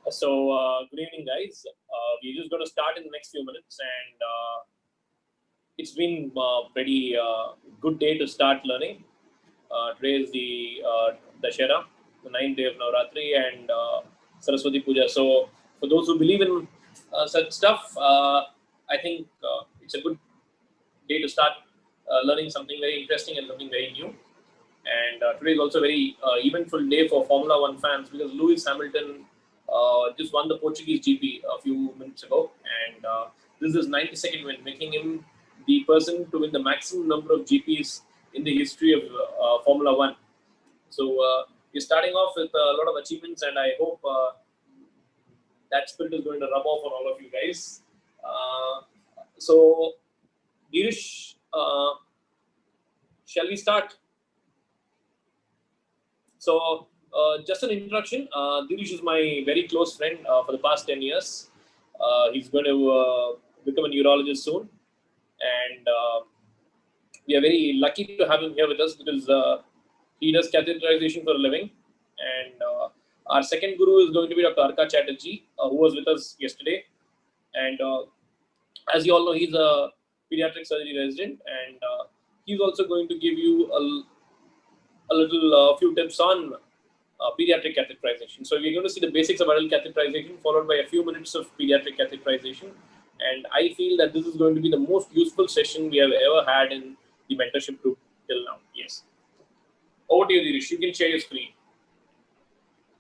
Good evening, guys. We're just going to start in the next few minutes, and it's been a pretty good day to start learning. Today is the Dashera, the ninth day of Navratri, and Saraswati Puja. So, for those who believe in such stuff, I think it's a good day to start learning something very interesting and something very new. And today is also a very eventful day for Formula One fans because Lewis Hamilton just won the Portuguese GP a few minutes ago, and this is his 92nd win, making him the person to win the maximum number of GPs in the history of Formula One. So you're starting off with a lot of achievements, and I hope that spirit is going to rub off on all of you guys. So, Girish, shall we start? So, just an introduction. Dirish is my very close friend for the past 10 years. He's going to become a neurologist soon. And we are very lucky to have him here with us because he does catheterization for a living. And our second guru is going to be Dr. Arka Chatterjee, who was with us yesterday. And as you all know, he's a pediatric surgery resident. And he's also going to give you a little few tips on pediatric catheterization. So we're going to see the basics of adult catheterization, followed by a few minutes of pediatric catheterization. And I feel that this is going to be the most useful session we have ever had in the mentorship group till now. Yes. Over to you, Dirish. You can share your screen.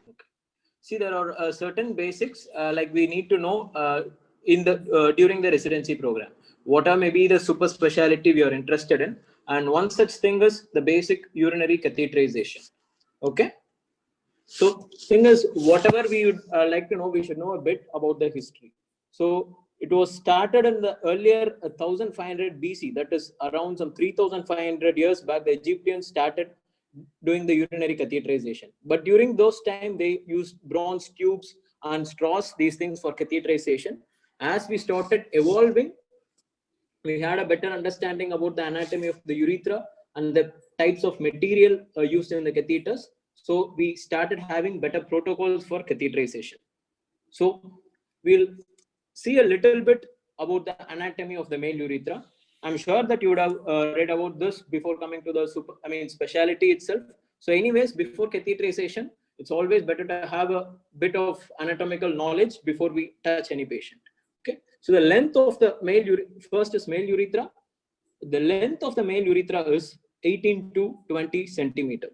Okay. See, there are certain basics like we need to know in the during the residency program. What are maybe the super specialty we are interested in? And one such thing is the basic urinary catheterization. Okay. So thing is, whatever we would like to know, we should know a bit about the history. So it was started in the earlier 1500 BC, that is around some 3500 years back. The Egyptians started doing the urinary catheterization. But during those time, they used bronze tubes and straws, these things for catheterization. As we started evolving, we had a better understanding about the anatomy of the urethra and the types of material used in the catheters. So we started having better protocols for catheterization. So we'll see a little bit about the anatomy of the male urethra. I'm sure that you would have read about this before coming to the specialty itself. So anyways, before catheterization, it's always better to have a bit of anatomical knowledge before we touch any patient. Okay. So the length of the first is male urethra. The length of the male urethra is 18 to 20 centimeter.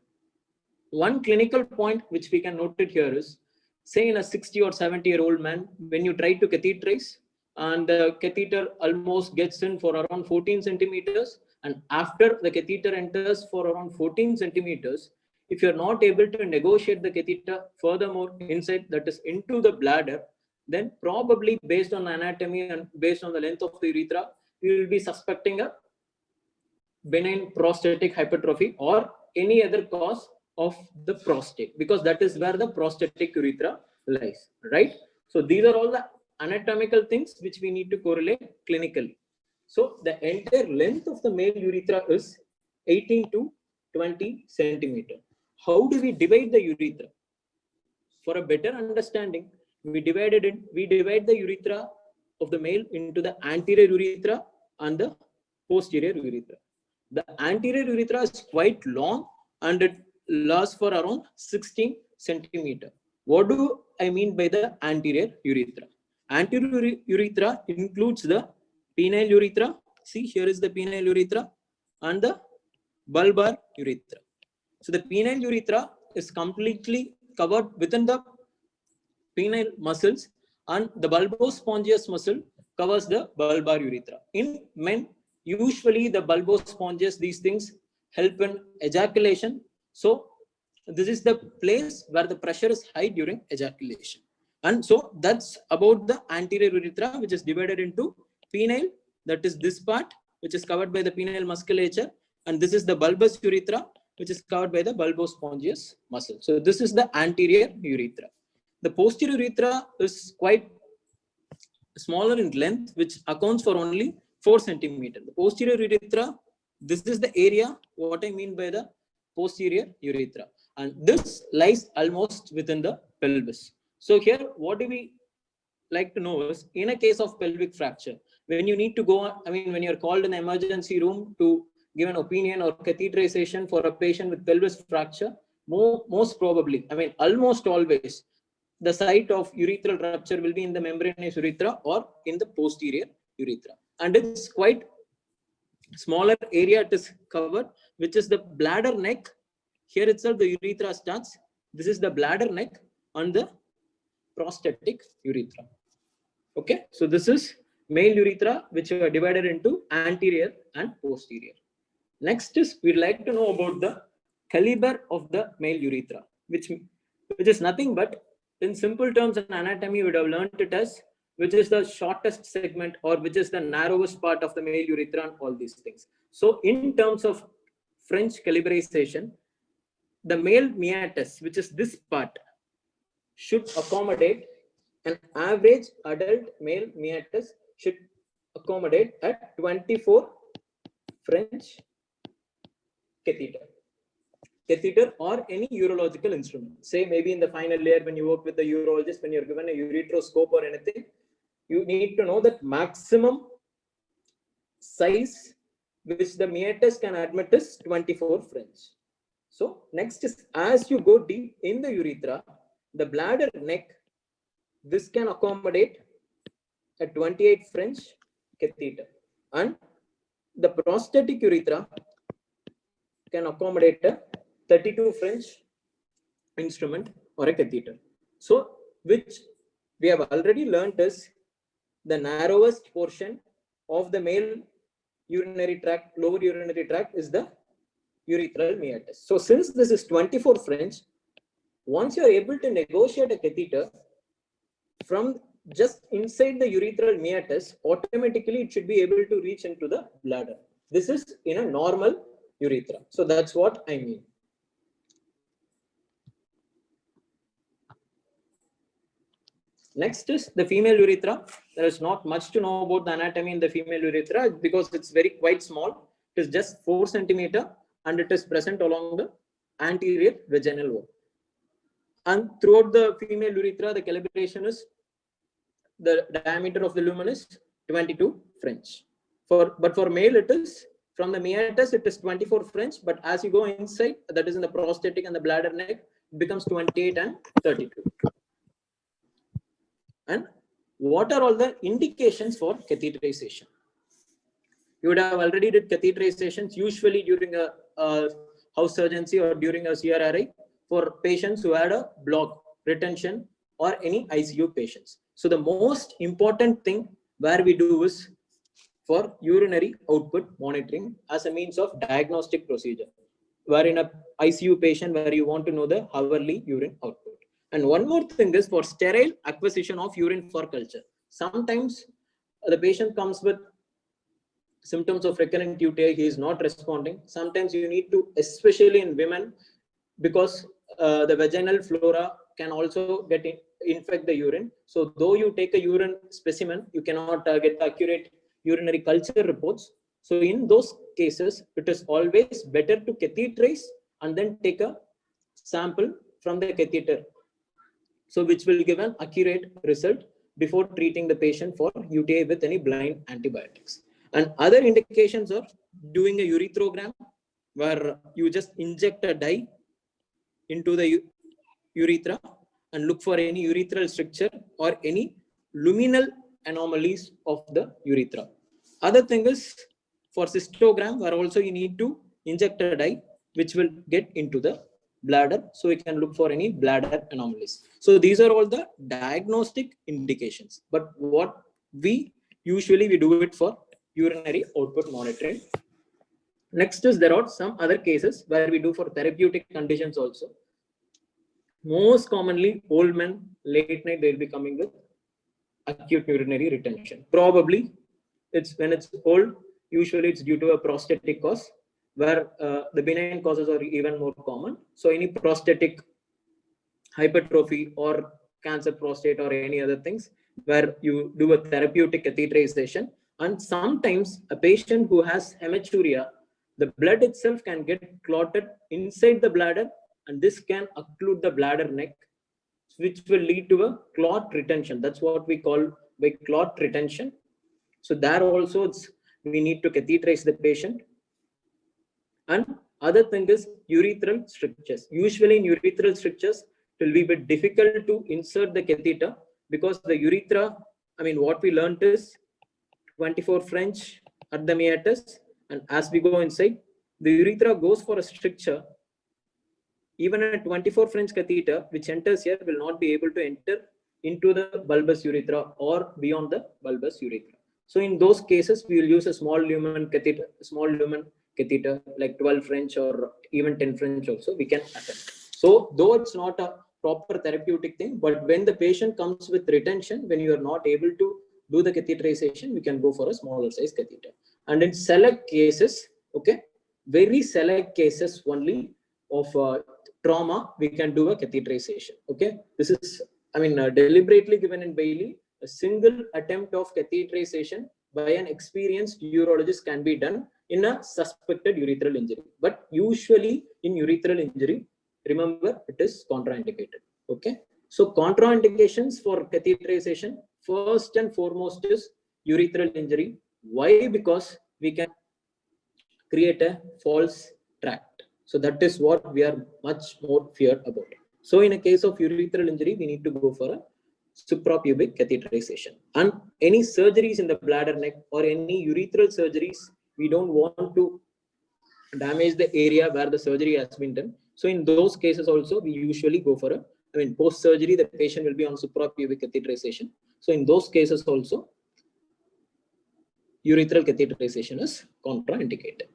One clinical point which we can note it here is, say in a 60 or 70-year-old man, when you try to catheterize and the catheter almost gets in for around 14 centimeters, and after the catheter enters for around 14 centimeters, if you're not able to negotiate the catheter furthermore inside, that is into the bladder, then probably based on anatomy and based on the length of the urethra, you will be suspecting a benign prostatic hypertrophy or any other cause of the prostate, because that is where the prostatic urethra lies, right? So these are all the anatomical things which we need to correlate clinically. So the entire length of the male urethra is 18 to 20 centimeter. How do we divide the urethra? For a better understanding, we divide the urethra of the male into the anterior urethra and the posterior urethra. The anterior urethra is quite long and it lasts for around 16 centimeter. What do I mean by the anterior urethra? Anterior urethra includes the penile urethra. See, here is the penile urethra and the bulbar urethra. So the penile urethra is completely covered within the penile muscles, and the bulbospongious muscle covers the bulbar urethra. In men, usually the bulbospongious, these things help in ejaculation. So this is the place where the pressure is high during ejaculation. And so that's about the anterior urethra, which is divided into penile, that is this part, which is covered by the penile musculature, and this is the bulbous urethra, which is covered by the bulbospongious muscle. So this is the anterior urethra. The posterior urethra is quite smaller in length, which accounts for only 4 centimeter. The posterior urethra, this is the area, what I mean by the posterior urethra. And this lies almost within the pelvis. So here, what do we like to know is, in a case of pelvic fracture, when you need to go, when you're called in the emergency room to give an opinion or catheterization for a patient with pelvis fracture, most probably, almost always, the site of urethral rupture will be in the membranous urethra or in the posterior urethra. And it's quite smaller area it is covered, which is the bladder neck. Here itself, the urethra starts. This is the bladder neck on the prostatic urethra. Okay, so this is male urethra, which are divided into anterior and posterior. Next is, we'd like to know about the caliber of the male urethra, which is nothing but, in simple terms in anatomy, we would have learned it as which is the shortest segment or which is the narrowest part of the male urethra and all these things. So in terms of French calibrization, the male meatus, which is this part, should accommodate an average adult male meatus should accommodate at 24 French catheter or any urological instrument. Say maybe in the final year when you work with the urologist, when you're given a ureteroscope or anything, you need to know that maximum size which the meatus can admit is 24 French. So next is, as you go deep in the urethra, the bladder neck, this can accommodate a 28 French catheter, and the prostatic urethra can accommodate a 32 French instrument or a catheter. So which we have already learned is the narrowest portion of the male urinary tract, lower urinary tract, is the urethral meatus. So since this is 24 French, once you are able to negotiate a catheter from just inside the urethral meatus, automatically it should be able to reach into the bladder. This is in a normal urethra. So that's what I mean. Next is the female urethra. There is not much to know about the anatomy in the female urethra because it's quite small. It is just 4 centimeter and it is present along the anterior vaginal wall. And throughout the female urethra, the calibration is the diameter of the lumen is 22 French. But for male, it is from the meatus, it is 24 French. But as you go inside, that is in the prostatic and the bladder neck, it becomes 28 and 32. And what are all the indications for catheterization? You would have already did catheterizations usually during a house surgency or during a CRRI for patients who had a block, retention, or any ICU patients. So the most important thing where we do is for urinary output monitoring as a means of diagnostic procedure, where in a ICU patient where you want to know the hourly urine output. And one more thing is for sterile acquisition of urine for culture. Sometimes the patient comes with symptoms of recurrent UTI, he is not responding. Sometimes you need to, especially in women, because the vaginal flora can also infect the urine. So though you take a urine specimen, you cannot get accurate urinary culture reports. So in those cases, it is always better to catheterize and then take a sample from the catheter, so which will give an accurate result before treating the patient for UTI with any blind antibiotics. And other indications are doing a urethrogram, where you just inject a dye into the urethra and look for any urethral stricture or any luminal anomalies of the urethra. Other thing is for cystogram, where also you need to inject a dye which will get into the bladder, so we can look for any bladder anomalies. So these are all the diagnostic indications. But what we do it for urinary output monitoring. Next is, there are some other cases where we do for therapeutic conditions also. Most commonly, old men, late night, they'll be coming with acute urinary retention. Probably it's when it's old, usually it's due to a prostatic cause, where the benign causes are even more common. So any prostatic hypertrophy or cancer prostate or any other things, where you do a therapeutic catheterization. And sometimes a patient who has hematuria, the blood itself can get clotted inside the bladder, and this can occlude the bladder neck. which will lead to a clot retention. That's what we call by clot retention. So there also we need to catheterize the patient. And other thing is urethral strictures. Usually in urethral strictures, it will be a bit difficult to insert the catheter because the urethra, what we learned is 24 French at the meatus, and as we go inside, the urethra goes for a stricture. Even a 24 French catheter which enters here will not be able to enter into the bulbous urethra or beyond the bulbous urethra. So in those cases, we will use a small lumen catheter like 12 French or even 10 French also we can attempt. So though it's not a proper therapeutic thing, but when the patient comes with retention, when you are not able to do the catheterization, we can go for a smaller size catheter. And in select cases, okay, very select cases only of trauma, we can do a catheterization. Okay, this is deliberately given in Bailey. A single attempt of catheterization by an experienced urologist can be done in a suspected urethral injury. But usually in urethral injury, remember, it is contraindicated. Okay, so contraindications for catheterization, first and foremost is urethral injury. Why? Because we can create a false tract. So that is what we are much more feared about. So in a case of urethral injury, we need to go for a suprapubic catheterization. And any surgeries in the bladder neck or any urethral surgeries, we don't want to damage the area where the surgery has been done. So in those cases also, we usually go for post-surgery, the patient will be on suprapubic catheterization. So in those cases also, urethral catheterization is contraindicated.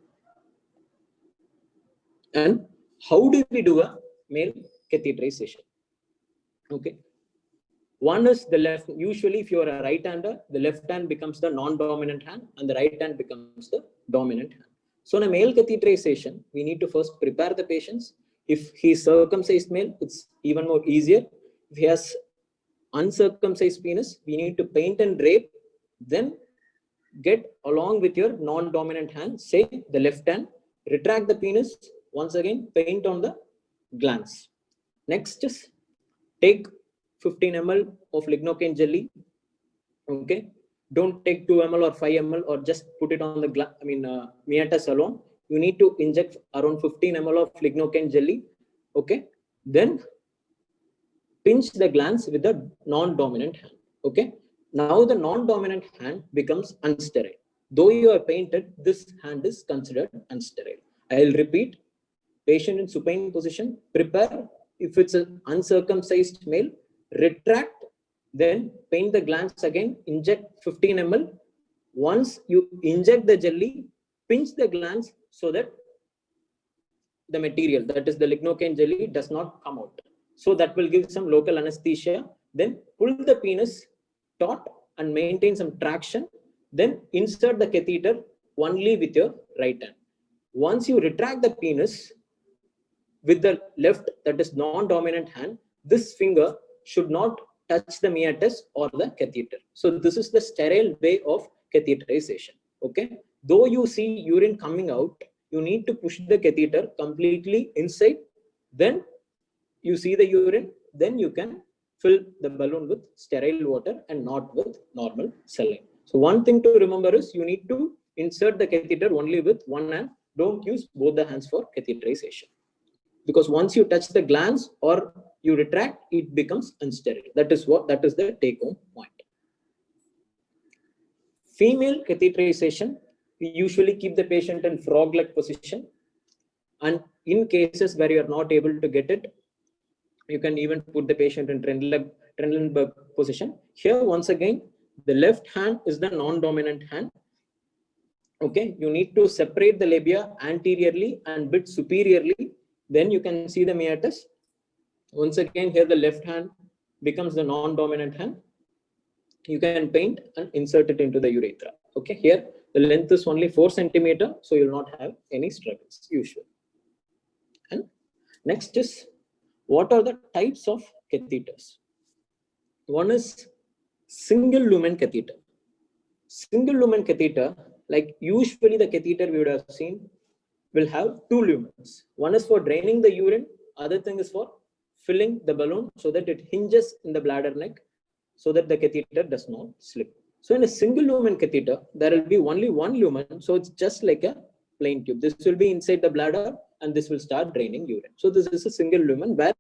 And how do we do a male catheterization? Okay. One is the left. Usually, if you are a right-hander, the left hand becomes the non-dominant hand and the right hand becomes the dominant hand. So in a male catheterization, we need to first prepare the patients. If he is circumcised male, it's even more easier. If he has uncircumcised penis, we need to paint and drape, then get along with your non-dominant hand, say the left hand, retract the penis, once again paint on the glands. Next is take 15 ml of lignocaine jelly. Okay, don't take 2 ml or 5 ml or just put it on the meatus alone. You need to inject around 15 ml of lignocaine jelly. Okay, then pinch the glands with the non-dominant hand. Okay, now the non-dominant hand becomes unsterile. Though you are painted, this hand is considered unsterile. I'll repeat: patient in supine position, prepare. If it's an uncircumcised male, retract, then paint the glands again, inject 15 ml. Once you inject the jelly, pinch the glands so that the material, that is the lignocaine jelly, does not come out. So that will give some local anesthesia. Then pull the penis taut and maintain some traction. Then insert the catheter only with your right hand. Once you retract the penis with the left, that is non-dominant hand, this finger should not touch the meatus or the catheter. So this is the sterile way of catheterization. Okay. Though you see urine coming out, you need to push the catheter completely inside. Then you see the urine, then you can fill the balloon with sterile water and not with normal saline. So one thing to remember is you need to insert the catheter only with one hand. Don't use both the hands for catheterization. Because once you touch the glands or you retract, it becomes unsterile. That is the take-home point. Female catheterization, we usually keep the patient in frog-leg position. And in cases where you are not able to get it, you can even put the patient in Trendelenburg position. Here, once again, the left hand is the non-dominant hand. Okay, you need to separate the labia anteriorly and bit superiorly. Then you can see the meatus. Once again, here the left hand becomes the non-dominant hand. You can paint and insert it into the urethra. Okay, here the length is only 4 centimeter, so you will not have any struggles usually. And next is, what are the types of catheters? One is single lumen catheter. Single lumen catheter, like usually the catheter we would have seen, will have 2 lumens. One is for draining the urine, other thing is for filling the balloon so that it hinges in the bladder neck so that the catheter does not slip. So in a single lumen catheter, there will be only one lumen. So it's just like a plain tube. This will be inside the bladder and this will start draining urine. So this is a single lumen where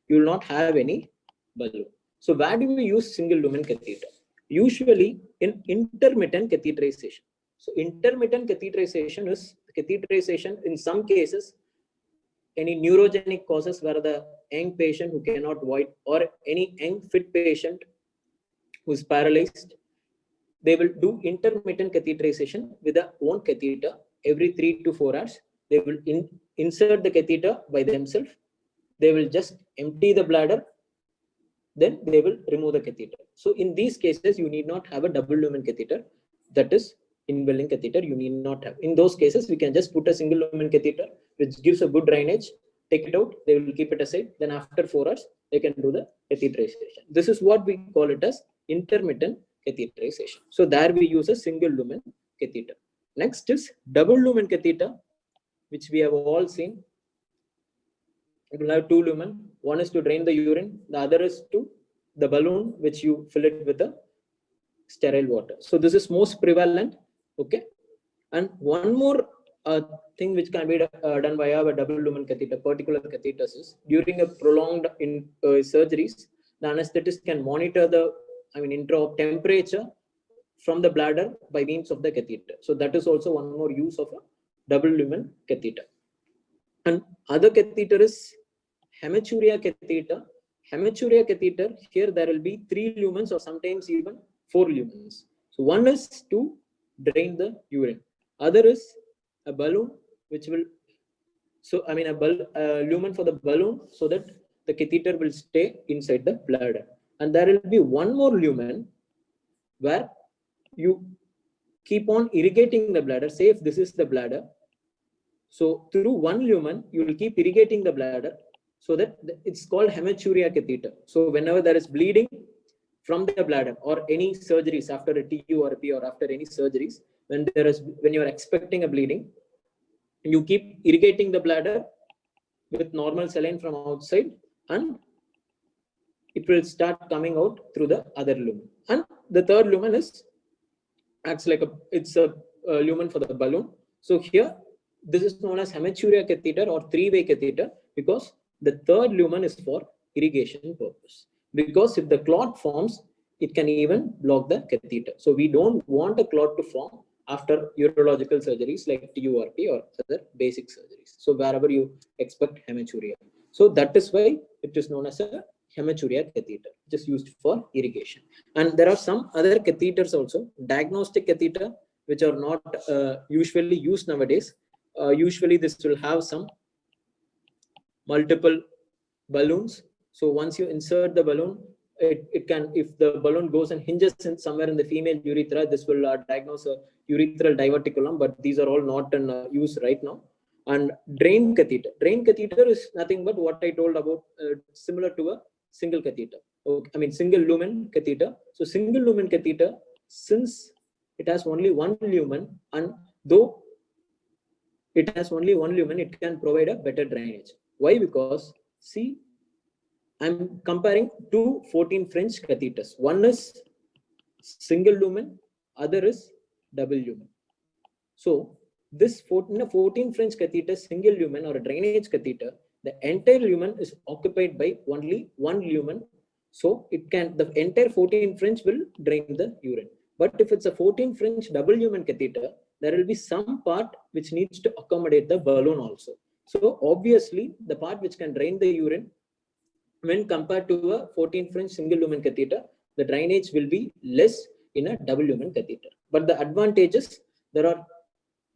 you will not have any balloon. So where do we use single lumen catheter? Usually in intermittent catheterization. So intermittent catheterization is catheterization in some cases, any neurogenic causes where the young patient who cannot void or any young fit patient who is paralyzed, they will do intermittent catheterization with their own catheter every 3 to 4 hours. They will insert the catheter by themselves. They will just empty the bladder. Then they will remove the catheter. So in these cases, you need not have a double lumen catheter. That is indwelling catheter. You need not have. In those cases, we can just put a single lumen catheter, which gives a good drainage. Take it out. They will keep it aside. Then after 4 hours, they can do the catheterization. This is what we call it as intermittent catheterization. So there we use a single lumen catheter. Next is double lumen catheter, which we have all seen. It will have 2 lumen. One is to drain the urine. The other is to the balloon, which you fill it with the sterile water. So this is most prevalent. Okay. And one more thing which can be done via a double lumen catheter, particular catheters, is during a prolonged surgeries, the anesthetist can monitor the intra temperature from the bladder by means of the catheter. So that is also one more use of a double lumen catheter. And other catheter is hematuria catheter. Hematuria catheter, here there will be 3 lumens or sometimes even 4 lumens. So one is to drain the urine. Other is a balloon, which will, so a lumen for the balloon so that the catheter will stay inside the bladder. And there will be one more lumen where you keep on irrigating the bladder. Say if this is the bladder. So through one lumen, you will keep irrigating the bladder so that it's called hematuria catheter. So whenever there is bleeding from the bladder or any surgeries after a TU or a P or after any surgeries, when you are expecting a bleeding, you keep irrigating the bladder with normal saline from outside and it will start coming out through the other lumen. And the third lumen acts like it's a lumen for the balloon. So here, this is known as hematuria catheter or 3-way catheter because the third lumen is for irrigation purpose. Because if the clot forms, it can even block the catheter. So we don't want a clot to form after urological surgeries like TURP or other basic surgeries. So wherever you expect hematuria. So that is why it is known as a hematuria catheter, which is used for irrigation. And there are some other catheters also, diagnostic catheter, which are not usually used nowadays. Usually this will have some multiple balloons. So once you insert the balloon, it can, if the balloon goes and hinges in somewhere in the female urethra, this will diagnose a urethral diverticulum, but these are all not in use right now. And drain catheter. Drain catheter is nothing but what I told about, similar to a single catheter. Okay, single lumen catheter. So single lumen catheter, since it has only one lumen, and though it has only one lumen, it can provide a better drainage. Why? Because see, I'm comparing two 14 French catheters. One is single lumen, other is double lumen. So this 14 French catheter, single lumen or a drainage catheter, the entire lumen is occupied by only one lumen. So it can, the entire 14 French will drain the urine. But if it's a 14 French double lumen catheter, there will be some part which needs to accommodate the balloon also. So obviously the part which can drain the urine, when compared to a 14 French single lumen catheter, the drainage will be less in a double lumen catheter. But the advantages, there are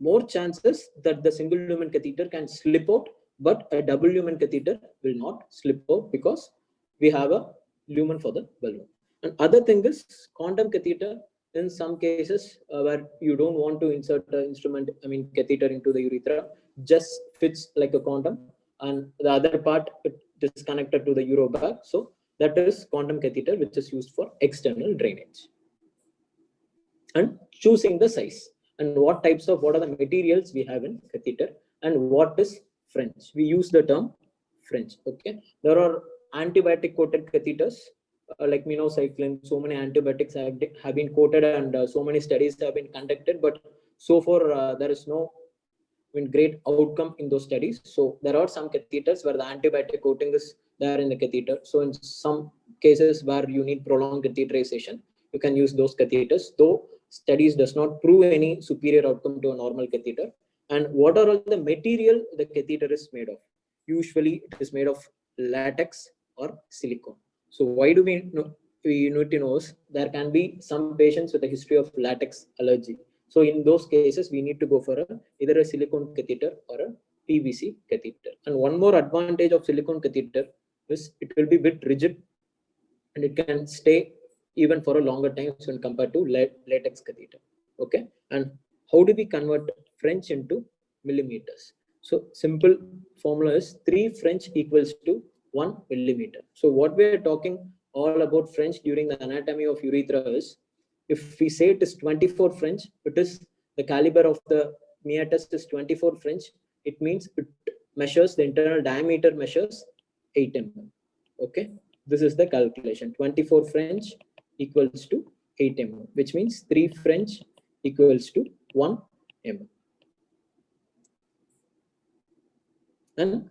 more chances that the single lumen catheter can slip out, but a double lumen catheter will not slip out because we have a lumen for the balloon. And other thing is condom catheter. In some cases where you don't want to insert the instrument, catheter into the urethra, just fits like a condom, and the other part it is connected to the urobag. So that is condom catheter, which is used for external drainage. And choosing the size and what are the materials we have in catheter and what is French. We use the term French. Okay, there are antibiotic coated catheters like minocycline. So many antibiotics have been coated, and so many studies have been conducted, but so far there is no great outcome in those studies. So there are some catheters where the antibiotic coating is there in the catheter. So in some cases where you need prolonged catheterization, you can use those catheters, though studies does not prove any superior outcome to a normal catheter. And what are all the material the catheter is made of? Usually it is made of latex or silicone. So why do we need to know is there can be some patients with a history of latex allergy. So in those cases, we need to go for either a silicone catheter or a PVC catheter. And one more advantage of silicone catheter is it will be a bit rigid and it can stay even for a longer time when compared to latex catheter. Okay. And how do we convert French into millimeters? So simple formula is 3 French equals to 1 millimeter. So what we are talking all about French during the anatomy of urethra is, if we say it is 24 French, it is the caliber of the meatus is 24 French. It means it measures the internal diameter measures 8 mm. Okay, this is the calculation. 24 French equals to 8 mm, which means 3 French equals to 1 mm. And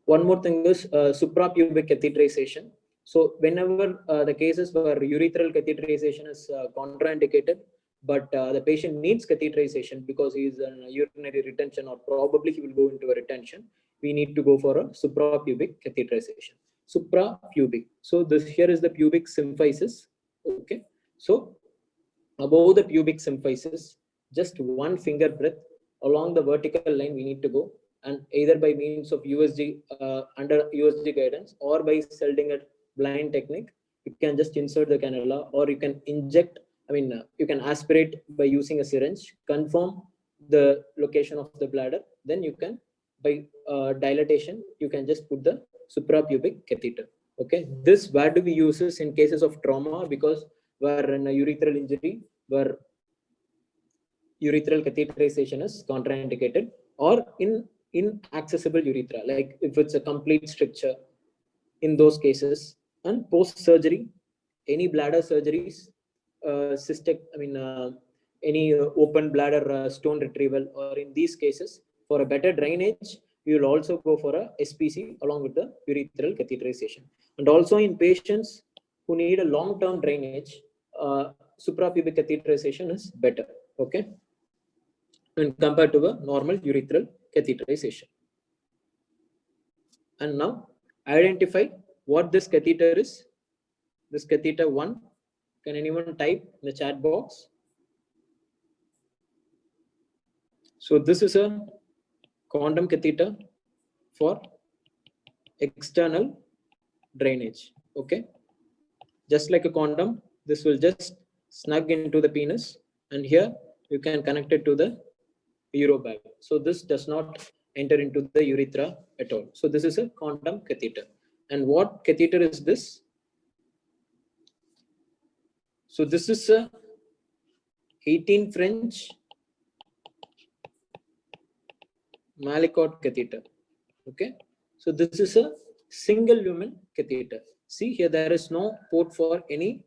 one more thing is suprapubic catheterization. So whenever the cases where urethral catheterization is contraindicated, but the patient needs catheterization because he is in urinary retention, or probably he will go into a retention, we need to go for a suprapubic catheterization. Suprapubic. So this here is the pubic symphysis. Okay. So above the pubic symphysis, just 1 finger breadth along the vertical line we need to go, and either by means of USG under USG guidance or by Seldinger blind technique, you can just insert the cannula, or you can inject. You can aspirate by using a syringe, confirm the location of the bladder, then you can, by dilatation, you can just put the suprapubic catheter. Okay, this where do we use this? In cases of trauma, because where in a urethral injury, where urethral catheterization is contraindicated, or in inaccessible urethra, like if it's a complete stricture, in those cases, and post surgery, any bladder surgeries, cystic, any open bladder stone retrieval, or in these cases, for a better drainage, we will also go for a SPC along with the urethral catheterization. And also in patients who need a long-term drainage, suprapubic catheterization is better. Okay, when compared to a normal urethral catheterization. And now identify what this catheter is. This catheter 1, can anyone type in the chat box? So this is a condom catheter for external drainage. Okay, just like a condom, this will just snug into the penis, and here you can connect it to the urobag. So this does not enter into the urethra at all. So this is a condom catheter. And what catheter is this? So this is a 18 French Malicot catheter. Okay, so this is a single lumen catheter. See here, there is no port for any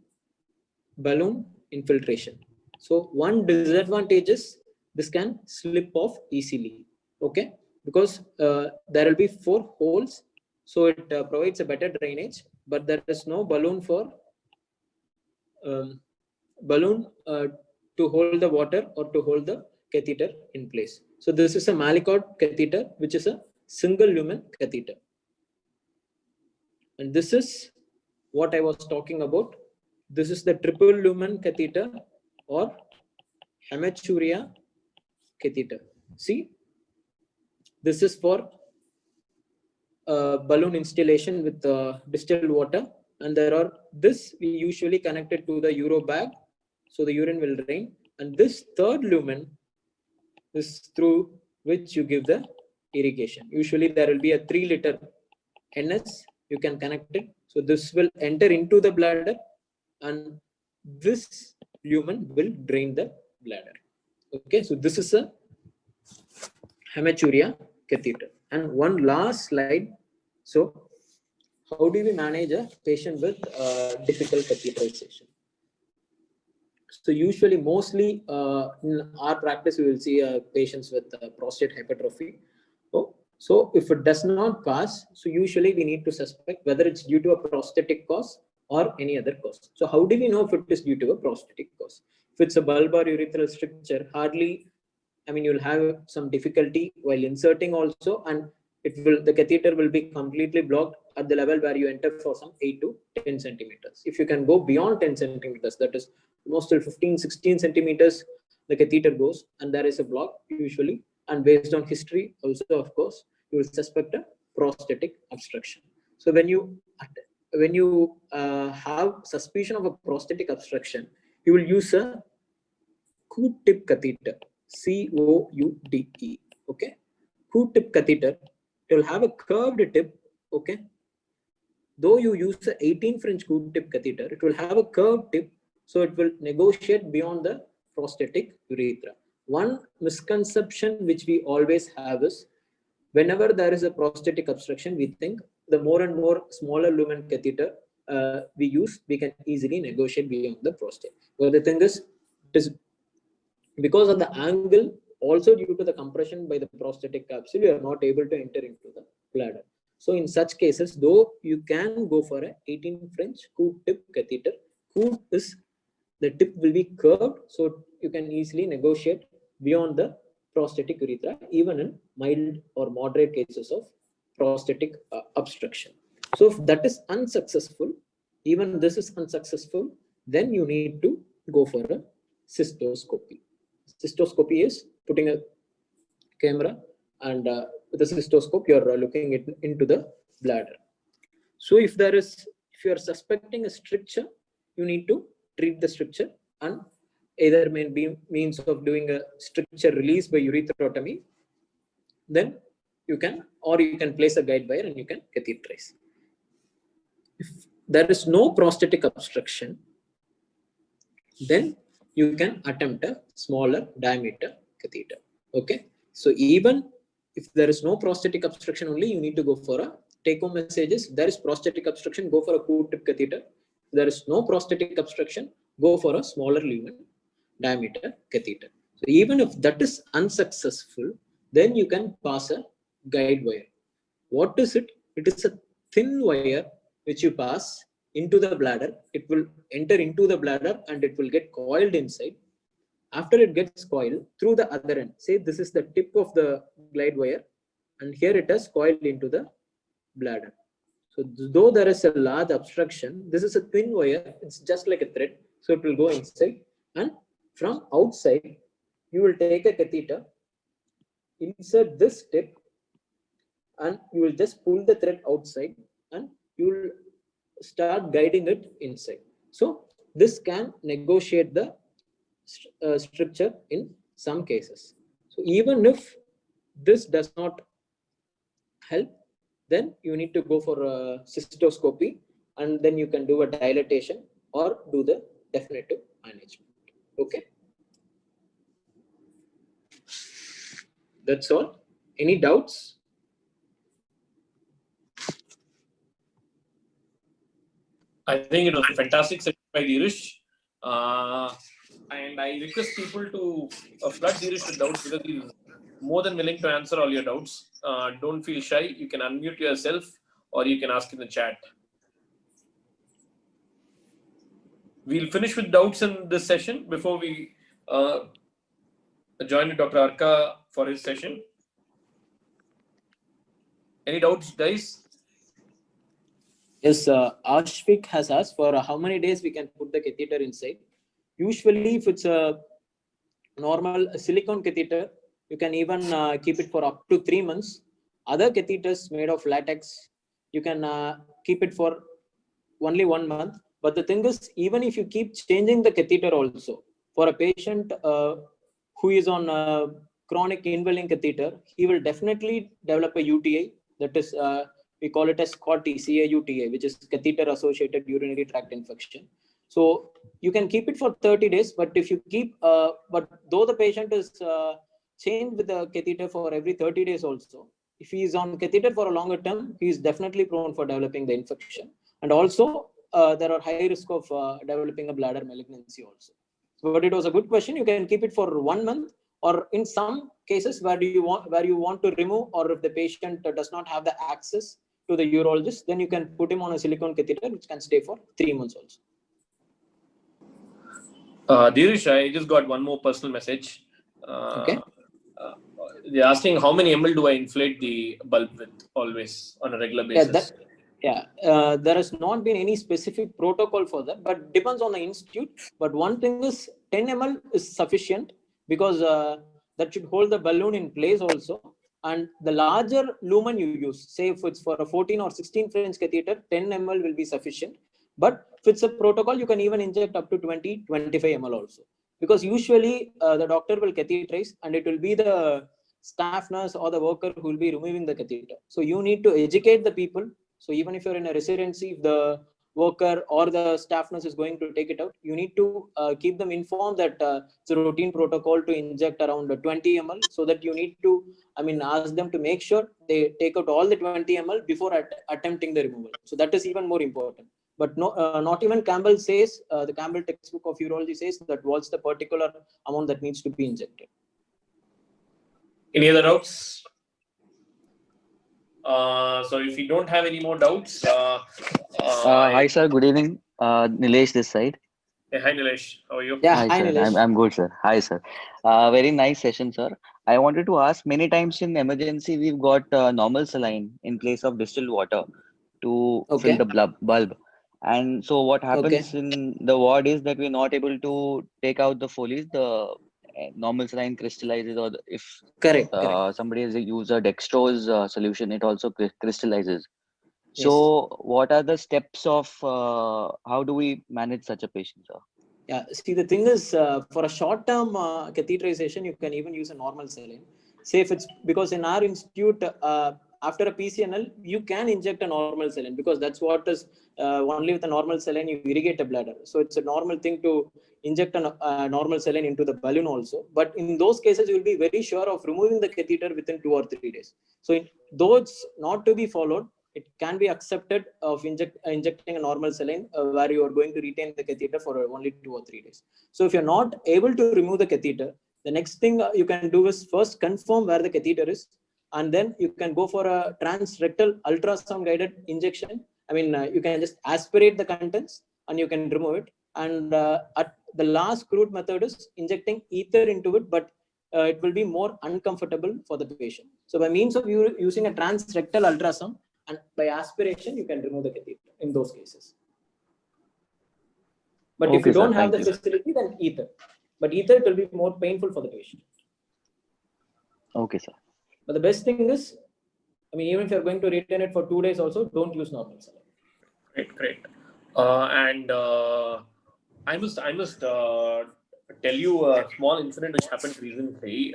balloon infiltration. So one disadvantage is this can slip off easily. Okay, because there will be 4 holes, so it provides a better drainage, but there is no balloon for to hold the water or to hold the catheter in place. So this is a Malicot catheter, which is a single lumen catheter. And this is what I was talking about. This is the triple lumen catheter or hematuria catheter. See, this is for balloon installation with distilled water, and there are this we usually connected to the urobag, so the urine will drain, and this third lumen is through which you give the irrigation. Usually there will be a 3 liter NS, you can connect it, so this will enter into the bladder, and this lumen will drain the bladder. Okay, so this is a hematuria catheter. And one last slide. So how do we manage a patient with difficult catheterization? So usually, mostly in our practice, we will see patients with prostate hypertrophy. So if it does not pass, so usually we need to suspect whether it's due to a prosthetic cause or any other cause. So how do we know if it is due to a prosthetic cause? If it's a bulbar urethral stricture, you'll have some difficulty while inserting also, and the catheter will be completely blocked at the level where you enter for some 8 to 10 centimeters. If you can go beyond 10 centimeters, that is almost till 15, 16 centimeters, the catheter goes and there is a block usually. And based on history also, of course, you will suspect a prosthetic obstruction. So when you have suspicion of a prosthetic obstruction, you will use a Q-tip catheter, COUDE. Okay, Q-tip catheter. It will have a curved tip. Okay, though you use the 18-French Q-tip catheter, it will have a curved tip, so it will negotiate beyond the prosthetic urethra. One misconception which we always have is, whenever there is a prosthetic obstruction, we think the more and more smaller lumen catheter we use, we can easily negotiate beyond the prostate. But the thing is, it is because of the angle, also due to the compression by the prostatic capsule, you are not able to enter into the bladder. So in such cases, though you can go for a 18 French Q-tip catheter, the tip will be curved, so you can easily negotiate beyond the prostatic urethra, even in mild or moderate cases of prostatic obstruction. So if that is unsuccessful, even this is unsuccessful, then you need to go for a cystoscopy. Cystoscopy is putting a camera, and with a cystoscope you are looking into the bladder. So if you are suspecting a stricture, you need to treat the stricture, and either may be means of doing a stricture release by urethrotomy, then you can place a guide wire and you can catheterize. If there is no prostatic obstruction, then you can attempt a smaller diameter catheter. Okay, so even if there is no prostatic obstruction only, you need to go for a take-home messages. If there is prostatic obstruction, go for a Q-tip catheter. If there is no prostatic obstruction, go for a smaller lumen diameter catheter. So even if that is unsuccessful, then you can pass a guide wire. What is it? It is a thin wire which you pass into the bladder. It will enter into the bladder and it will get coiled inside. After it gets coiled, through the other end, say this is the tip of the guide wire, and here it is coiled into the bladder. So though there is a large obstruction, this is a thin wire, it's just like a thread, so it will go inside, and from outside you will take a catheter, insert this tip, and you will just pull the thread outside and you will start guiding it inside. So this can negotiate the stricture in some cases. So even if this does not help, then you need to go for a cystoscopy, and then you can do a dilatation or do the definitive management. Okay, that's all. Any doubts? I think it was a fantastic session by Dheeraj. And I request people to flood Dheeraj with doubts, because he's more than willing to answer all your doubts. Don't feel shy. You can unmute yourself or you can ask in the chat. We'll finish with doubts in this session before we join Dr. Arka for his session. Any doubts, guys? Yes, Ashvik has asked for how many days we can put the catheter inside. Usually, if it's a normal silicone catheter, you can even keep it for up to 3 months. Other catheters made of latex, you can keep it for only 1 month. But the thing is, even if you keep changing the catheter also, for a patient who is on a chronic indwelling catheter, he will definitely develop a UTI. That is, we call it as CAUTI, CAUTI, which is catheter-associated urinary tract infection. So you can keep it for 30 days, but if you keep, but though the patient is changed with the catheter for every 30 days also, if he is on catheter for a longer term, he is definitely prone for developing the infection. And also, there are high risk of developing a bladder malignancy also. But it was a good question. You can keep it for 1 month, or in some cases where you want to remove, or if the patient does not have the access to the urologist, then you can put him on a silicone catheter, which can stay for 3 months also. Dirish, I just got one more personal message. Okay. They're asking how many ml do I inflate the bulb with always on a regular basis? There has not been any specific protocol for that, but depends on the institute. But one thing is 10 ml is sufficient, because that should hold the balloon in place also. And the larger lumen you use, say if it's for a 14 or 16 French catheter, 10 ml will be sufficient. But if it's a protocol, you can even inject up to 20, 25 ml also. Because usually the doctor will catheterize, and it will be the staff nurse or the worker who will be removing the catheter. So you need to educate the people. So even if you're in a residency, if the worker or the staff nurse is going to take it out, you need to keep them informed that it's a routine protocol to inject around 20 ml, so that you need to, ask them to make sure they take out all the 20 ml before attempting the removal. So that is even more important. But no, not even Campbell says, the Campbell textbook of urology says that what's the particular amount that needs to be injected. Any other doubts? So if you don't have any more doubts, Hi, sir. Good evening. Nilesh this side. Hey, hi Nilesh, how are you? Yeah, Hi, hi sir. Nilesh. I'm good, sir. Hi, sir. Very nice session, sir. I wanted to ask, many times in emergency, we've got normal saline in place of distilled water to fill Okay. the bulb. And so what Okay. happens in the ward is that we're not able to take out the Foley's, the normal saline crystallizes, or if Correct. somebody has used a dextrose solution, it also crystallizes. Yes. So, what are the steps of how do we manage such a patient, sir? Yeah. See, the thing is, for a short-term catheterization, you can even use a normal saline. Say if it's because in our institute, after a PCNL, you can inject a normal saline, because that's what is only with a normal saline you irrigate a bladder. So it's a normal thing to inject a normal saline into the balloon also. But in those cases, you will be very sure of removing the catheter within 2 or 3 days. So though it's not to be followed, it can be accepted of injecting a normal saline, where you are going to retain the catheter for only 2 or 3 days. So if you're not able to remove the catheter, the next thing you can do is first confirm where the catheter is, and then you can go for a transrectal ultrasound guided injection. You can just aspirate the contents and you can remove it. And at the last crude method is injecting ether into it, but it will be more uncomfortable for the patient. So by means of using a transrectal ultrasound and by aspiration, you can remove the catheter in those cases. But if Okay, you sir. don't have Thank the you. facility, then ether. But ether, it will be more painful for the patient. Okay, sir. But the best thing is, even if you're going to retain it for 2 days also, don't use normal saline. Great. And I must tell you a small incident which happened recently.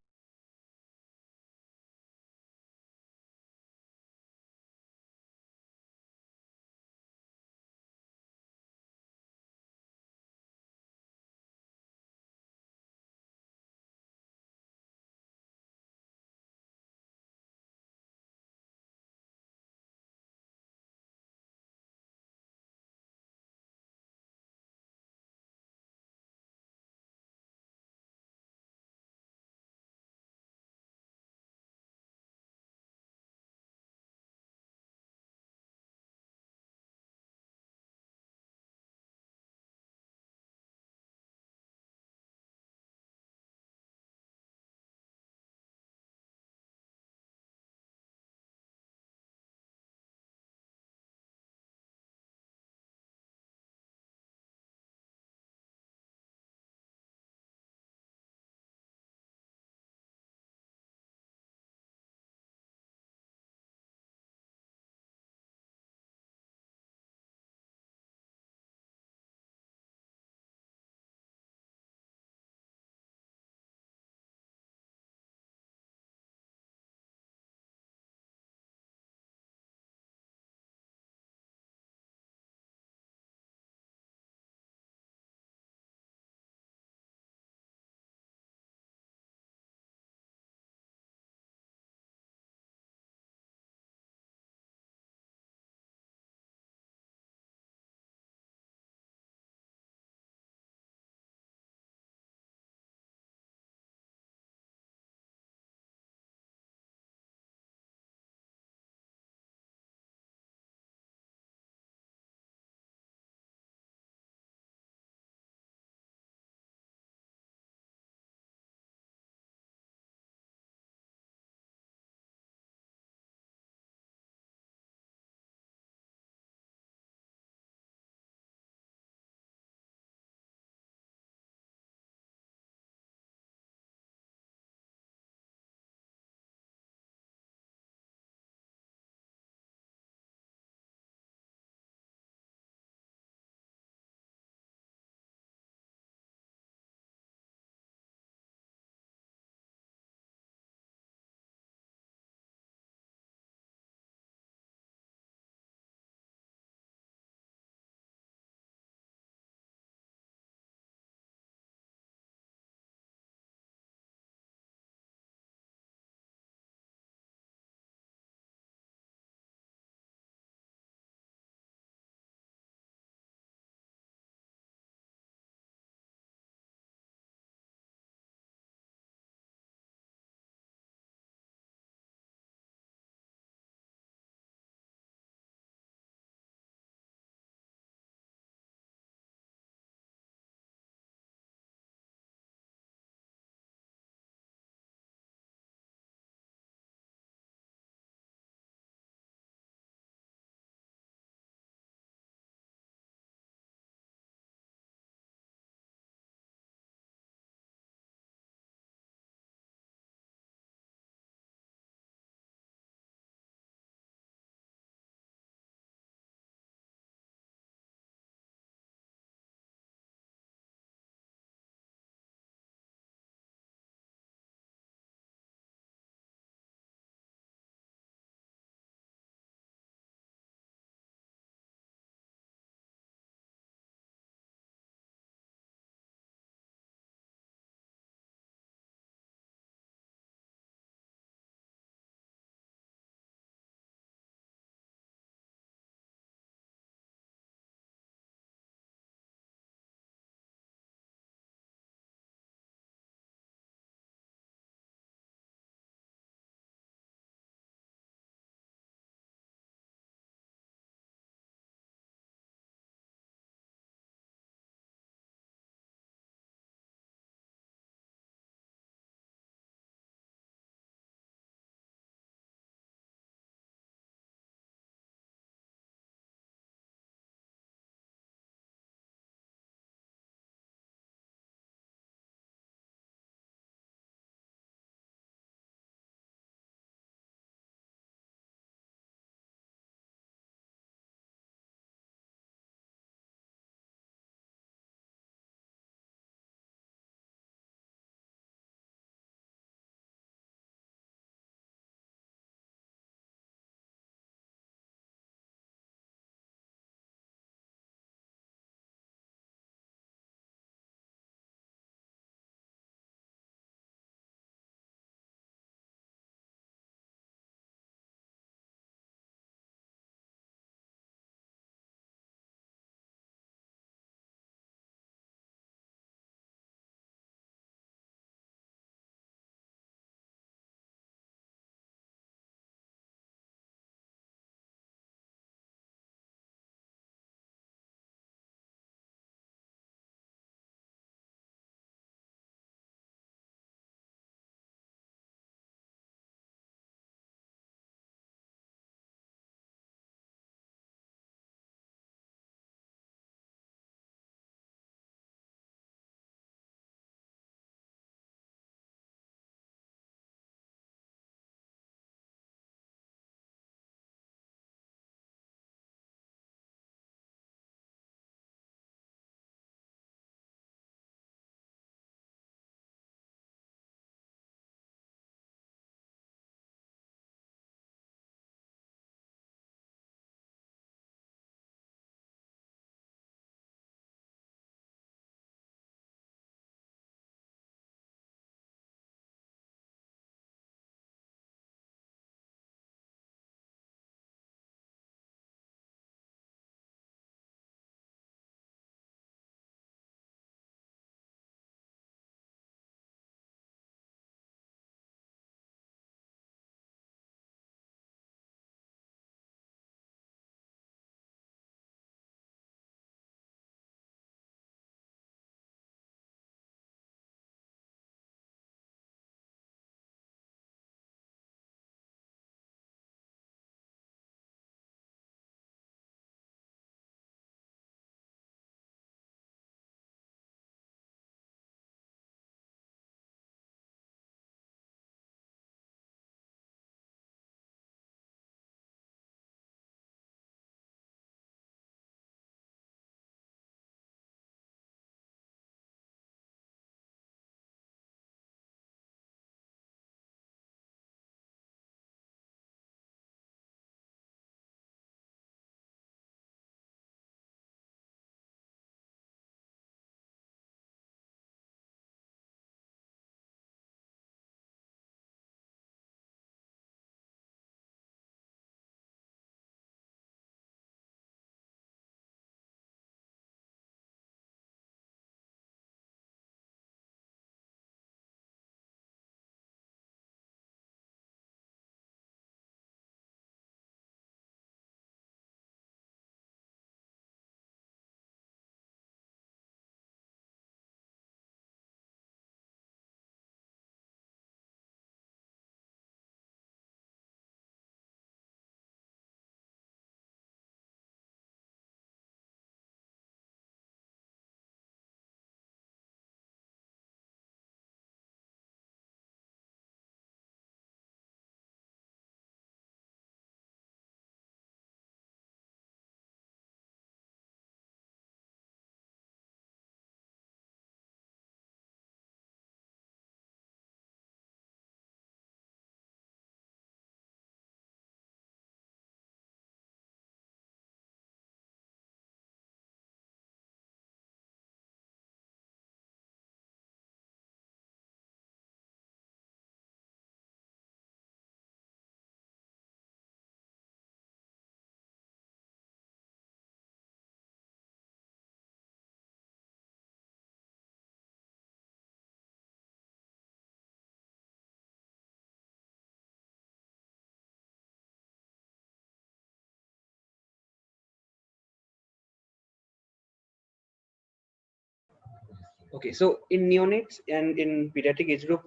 Okay, so in neonates and in pediatric age group,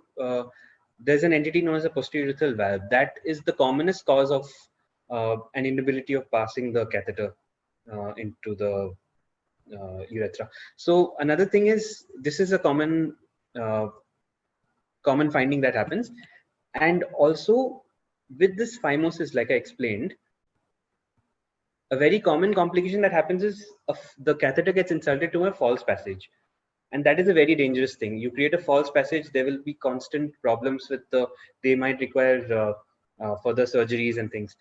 there's an entity known as a posterior urethral valve. That is the commonest cause of an inability of passing the catheter into the urethra. So another thing is, this is a common finding that happens. And also with this phimosis, like I explained, a very common complication that happens is the catheter gets inserted to a false passage. And that is a very dangerous thing. You create a false passage, there will be constant problems with they might require further surgeries and things.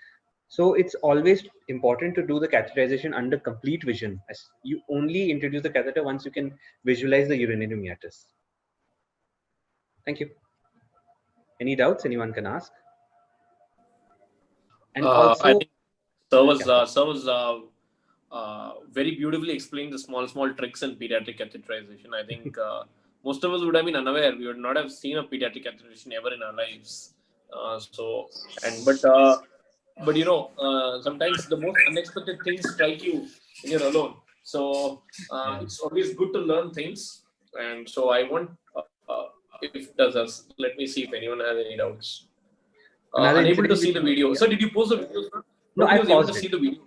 So it's always important to do the catheterization under complete vision. As you only introduce the catheter once you can visualize the urinary meatus. Thank you. Any doubts anyone can ask? And also, I think Sir was, yeah. very beautifully explained the small tricks in pediatric catheterization. I think most of us would have been unaware. We would not have seen a pediatric catheterization ever in our lives. But you know, sometimes the most unexpected things strike you when you're alone. So it's always good to learn things. And so I want, if does us, let me see if anyone has any doubts. Unable to see the video. So did you post the video, sir? No, I was able to paused see it. the video.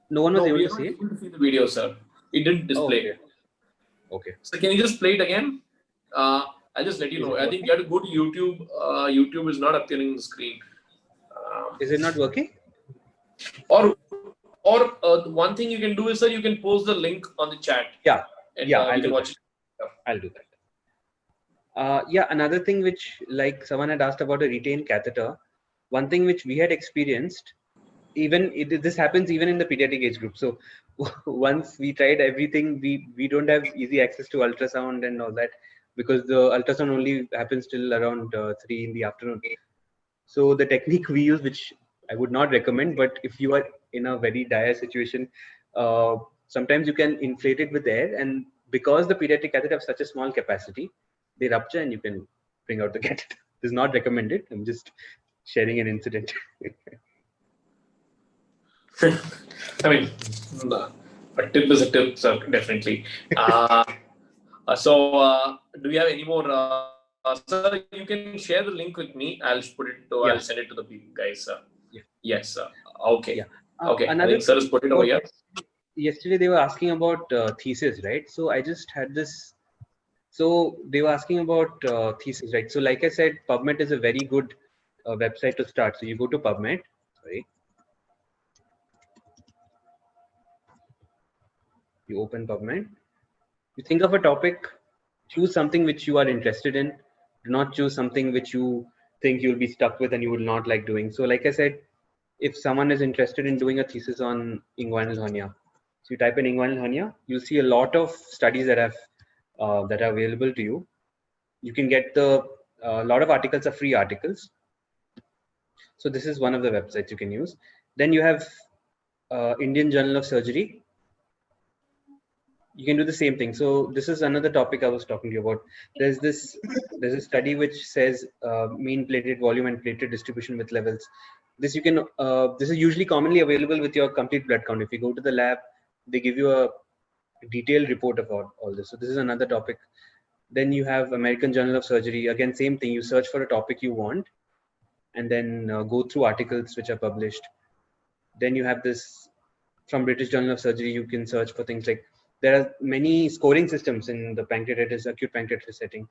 No one was able we to are see not it. able to see the video, sir. It didn't display. Okay. So can you just play it again? I'll just let you know. I think you have to go to YouTube. YouTube is not appearing on the screen. Is it not working? Or one thing you can do is, sir, you can post the link on the chat. Yeah. And, yeah, we can watch it. I'll do that. Yeah, another thing which, like someone had asked about a retained catheter, one thing which we had experienced, this happens even in the pediatric age group. So once we tried everything, we don't have easy access to ultrasound and all that, because the ultrasound only happens till around 3 in the afternoon. So the technique we use, which I would not recommend, but if you are in a very dire situation, sometimes you can inflate it with air, and because the pediatric catheter have such a small capacity, they rupture and you can bring out the catheter. This is not recommended. I'm just sharing an incident. I mean, a tip is a tip, sir, definitely. So do you have any more? Sir, you can share the link with me. I'll put it. I'll send it to the people, guys. Yeah. Yes, sir. Okay. Yeah. Okay. I think sir has put it over here. Yesterday they were asking about thesis, right? So I just had this. So they were asking about thesis, right? So like I said, PubMed is a very good website to start. So you go to PubMed. Sorry. You open PubMed. You think of a topic. Choose something which you are interested in. Do not choose something which you think you'll be stuck with and you will not like doing. So like I said, if someone is interested in doing a thesis on inguinal hernia, so you type in inguinal hernia, you'll see a lot of studies that are available to you. You can get a lot of articles are free articles. So this is one of the websites you can use. Then you have Indian Journal of Surgery. You can do the same thing. So this is another topic I was talking to you about. There's a study which says mean platelet volume and platelet distribution with levels. This you can this is usually commonly available with your complete blood count. If you go to the lab, they give you a detailed report about all this. So this is another topic. Then you have American Journal of Surgery. Again, same thing. You search for a topic you want, and then go through articles which are published. Then you have this from British Journal of Surgery. You can search for things like, there are many scoring systems in the pancreatitis, acute pancreatitis setting.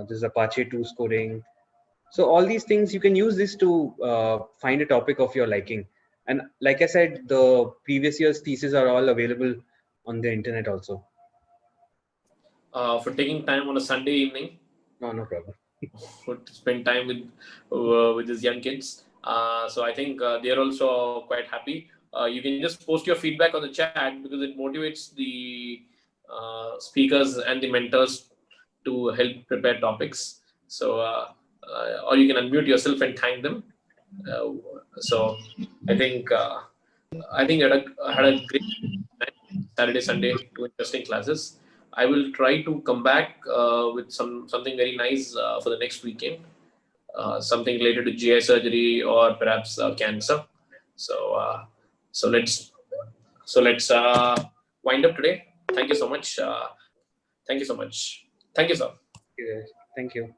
There's Apache 2 scoring. So all these things, you can use this to find a topic of your liking. And like I said, the previous year's theses are all available on the internet also. For taking time on a Sunday evening. No problem. To spend time with his young kids. So I think they're also quite happy. You can just post your feedback on the chat, because it motivates the speakers and the mentors to help prepare topics. So, or you can unmute yourself and thank them. So I think I had a great time, Saturday, Sunday, 2 interesting classes. I will try to come back with something very nice for the next weekend. Something related to GI surgery or perhaps cancer. So let's wind up today. Thank you so much. Thank you so much. Thank you, sir. Okay, guys. Thank you.